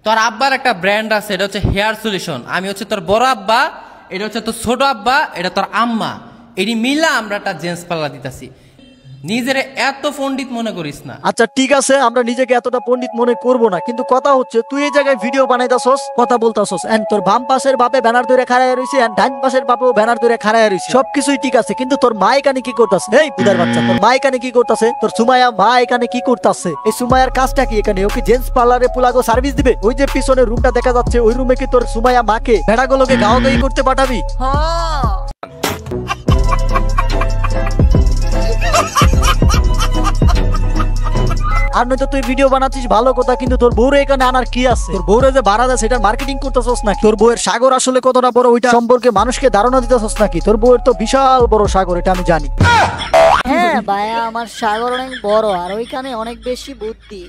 তোর আব্বার একটা ব্র্যান্ড আছে, এটা হচ্ছে হেয়ার সলিউশন। আমি হচ্ছে তোর বড় আব্বা, এটা হচ্ছে তোর ছোট আব্বা, এটা তোর আম্মা। এটি মিলা আমরা একটা জেন্টস পার্লার দিতেছি। নিজের এত পণ্ডিত মনে করিস না। আচ্ছা ঠিক আছে, আমরা নিজেকে এতটা পণ্ডিত মনে করব না, কিন্তু কথা হচ্ছে তুই এই জায়গায় ভিডিও বানাইতাছস, কথা বলতাছস, এন্ড তোর বাম পাশের বাপে ব্যানার ধরে খাড়ায় রইছে, এন্ড ডান পাশের বাপেও ব্যানার ধরে খাড়ায় রইছে, সবকিছুই ঠিক আছে, কিন্তু তোর মা এখানে কি করতাছে? এই বুদার বাচ্চা, তোর মা এখানে কি করতাছে? তোর সুমাইয়া মা এখানে কি করতাছে? এই সুমাইয়ার কাজটা কি এখানে? ও কি জেন্টস পার্লারে পুলাগো সার্ভিস দিবে? ওই যে পিছনে রুমটা দেখা যাচ্ছে, ওই রুমে কি তোর সুমাইয়া মাকে ভেড়াগুলোকে গাওয়াগাই করতে পাঠাবি? হ্যাঁ। আর নয়তো তুই ভিডিও বানাচ্ছিস ভালো কথা, কিন্তু তোর বউরে এখানে আনার কি আছে? তোর বউরে যে ভাড়া দেয় সেটার মার্কেটিং করতেছস নাকি? তোর বউয়ের সাগর আসলে কতটা বড় ওইটা সম্পর্কে মানুষকে ধারণা দিতেছস নাকি? তোর বউয়ের তো বিশাল বড় সাগর, এটা আমি জানি। হ্যাঁ ভাইয়া, আমার সাগর অনেক বড় আর ওইখানে অনেক বেশি বুদ্ধি।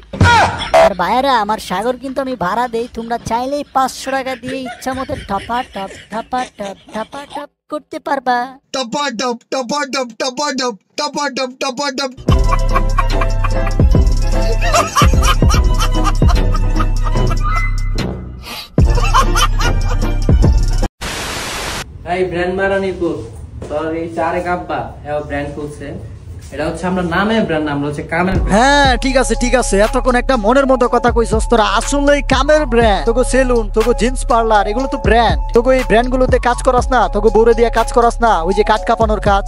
আর ভাইয়ারা, আমার সাগর কিন্তু আমি ভাড়া দেই, তোমরা চাইলেই 500 টাকা দিয়ে ইচ্ছা মতো ঠাপা টপ ঠাপা টপ ঠাপা টপ করতে পারবা। टपा टप टपा टप टपा टप टपा टप टपा टप। এই ব্র্যান্ড মারানিপুর, তোর এই চারে কাব্বা হ্যাঁ ব্র্যান্ড খুলছে। এটা হচ্ছে আমরা নামে ব্র্যান্ড, আমরা হচ্ছে কামের। হ্যাঁ ঠিক আছে ঠিক আছে, এতক্ষণ একটা মনের মতো কথা কইছস, তোরা আসলেই কামের ব্র্যান্ড। তোকে সেলুন, তোকে জিন্স পার্লার, এগুলো তো ব্র্যান্ড। তোকে এই ব্র্যান্ড গুলোতে কাজ করাস না? তোকে বউরে দিয়ে কাজ করাস না? ওই যে কাঠ কাঁপানোর কাজ।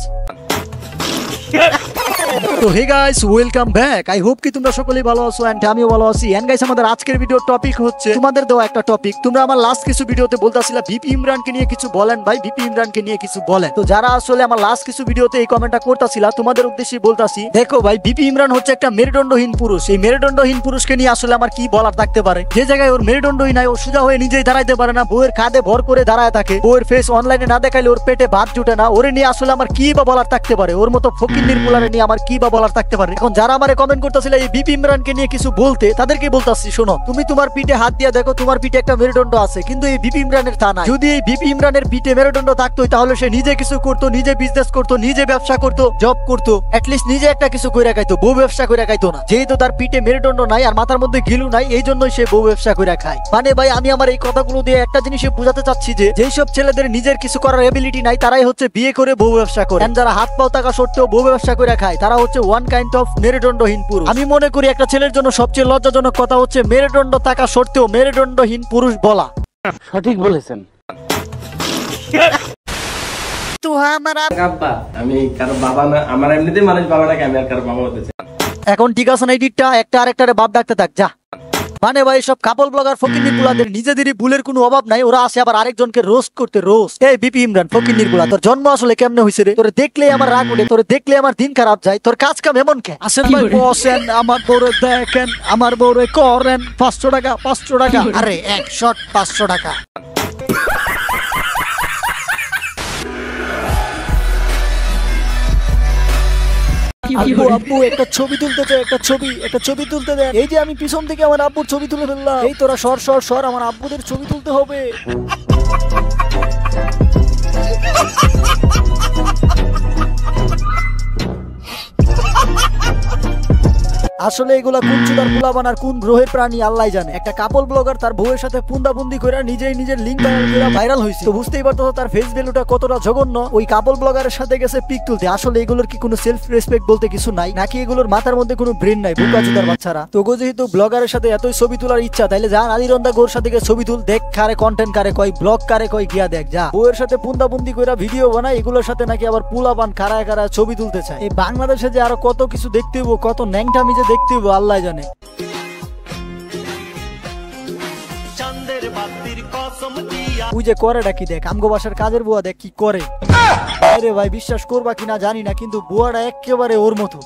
তো hey guys, welcome back. I hope কি তোমরা সকলেই ভালো আছো, এন্ড আমিও ভালো আছি। এন্ড গাইস, আমাদের আজকের ভিডিওর টপিক হচ্ছে তোমাদের দেওয়া একটা টপিক। তোমরা আমার লাস্ট কিছু ভিডিওতে বলতাছিলা ভিপি ইমরানকে নিয়ে কিছু বলেন ভাই, ভিপি ইমরানকে নিয়ে কিছু বলেন। তো যারা আসলে আমার লাস্ট কিছু ভিডিওতে এই কমেন্টটা করতাছিলা, তোমাদের উদ্দেশ্যে বলতাছি, দেখো ভাই, ভিপি ইমরান হচ্ছে একটা মেরুদণ্ডহীন পুরুষ। এই মেরুদণ্ডহীন পুরুষকে নিয়ে আসলে আমার কি বলার থাকতে পারে? যে জায়গায় ওর মেরুদণ্ডই নাই, ও সোজা হয়ে নিজেই দাঁড়াইতে পারে না, বউয়ের কাঁধে ভর করে দাঁড়ায় থাকে, বউয়ের ফেস অনলাইনে না দেখাইলে ওর পেটে ভাত জুটে না। ওরে নিয়ে আসলে আমার কি বা বলার থাকতে পারে? ওর মতো ফকির নির্মূলারে নিয়ে আমার কি বা বলার থাকতে পারে? এখন যারা আমারে কমেন্ট করতেছিল এই ভিপি ইমরানকে নিয়ে কিছু বলতে, তাদেরকে বলতাছি, শোনো, তুমি তোমার পিঠে হাত দিয়ে দেখো, তোমার পিঠে একটা মেরুদণ্ড আছে, কিন্তু এই ভিপি ইমরানের তা নাই। যদি এই ভিপি ইমরানের পিঠে মেরুদণ্ড থাকতো, তাহলে সে নিজে কিছু করতো, নিজে বিজনেস করতো, নিজে ব্যবসা করতো, জব করতো, অ্যাটলিস্ট নিজে একটা কিছু করে খাইতো, বউ ব্যবসা করে খাইতো না। যেহেতু তার পিঠে মেরুদণ্ড নাই আর মাথার মধ্যে গিলু নাই, এই জন্যই সে বউ ব্যবসা করে খায়। মানে ভাই, আমি আমার এই কথাগুলো দিয়ে একটা জিনিসই বোঝাতে চাচ্ছি যে যেসব ছেলেদের নিজের কিছু করার এবিলিটি নাই, তারাই হচ্ছে বিয়ে করে বউ ব্যবসা করে। যারা হাত পাও টাকা সত্ত্বেও বউ ব্যবসা করে খায়, তারা হচ্ছে ওয়ান কাইন্ড অফ মেরুদণ্ডহীন পুরুষ। আমি মনে করি একটা ছেলের জন্য সবচেয়ে লজ্জাজনক কথা হচ্ছে মেরুদণ্ড থাকা সত্ত্বেও মেরুদণ্ডহীন পুরুষ বলা। সঠিক বলেছেন। তো আমার কাব্বা, আমি কারো বাবা না, আমার এমনিতেই মানুষ বাবা নাকি, আমি আর কারো বাবা হতে চাই। এখন ঠিক আছে না, এডিটটা একটা আরেকটারে বাপ ডাকতে থাক যা। মানে ভাই, সব কাপল ব্লগার ফকিন্নির পুলাদের নিজেদেরই ভুলের কোনো অভাব নাই, ওরা আসে আবার আরেকজনকে রোস্ট করতে। রোস্ট এই ভিপি ইমরান ফকিন্নির পুলা, তোর জন্ম আসলে কেমনে হইছে রে? তোরে দেখলে আমার রাগ উঠে, তোরে দেখলে আমার দিন খারাপ যায়। তোর কাজ কাম এমন কে? আসেন ভাই বসেন, আমার বউরে দেখেন, আমার বউরে করেন 500 টাকা 500 টাকা। আরে এক শট 500 টাকা। আব্বু আব্বু একটা ছবি তুলতে চাই, একটা ছবি তুলতে দেন। এই যে আমি পিছন থেকে আমার আব্বুর ছবি তুলে ফেললাম। এই তোরা সর সর সর, আমার আব্বুদের ছবি তুলতে হবে। আসলে এগুলা কোন চুদার পোলাপান আর কোন গ্রহের প্রাণী আল্লাহ জানে। একটা কাপল ব্লগার তার বউয়ের সাথে পুন্দাপুন্দি করে নিজেই নিজের লিঙ্ক ভাইরাল হয়েছে। তো বুঝতেই পারতো তার ফেস ভ্যালুটা কতটা জঘন্য। ওই কাপল ব্লগারের সাথে গেছে পিক তুলতে। আসলে এগুলোর কি কোনো সেলফ রেসপেক্ট বলতে কিছু নাই নাকি? এগুলোর মাথার মধ্যে কোনো ব্রেন নাই? বুকা চুদার বাচ্চারা। তো যেহেতু ব্লগারের সাথে এতই ছবি তোলার ইচ্ছা, তাইলে যা আদিরন্দা গোর সাথে ছবি তুল, দেখ কারে কন্টেন্ট কারে কয়, ব্লগ কারে কয়, গিয়া দেখ যা। বউয়ের সাথে পুন্দাপুন্দি করে ভিডিও বানায়, এগুলোর সাথে নাকি আবার পোলাপান কারায় কারায় ছবি তুলতে চায়। এই বাংলাদেশে যে আরো কত কিছু দেখতে হইব, কত ন্যাংটামি যে দেখতে হইব আল্লাহ জানে। ওই যে করেটা কি দেখ, আমগো বাসার কাজের বুয়া দেখ কি করে। আরে ভাই, বিশ্বাস করবা কিনা জানি না, কিন্তু বুয়াটা একেবারে ওর মতো।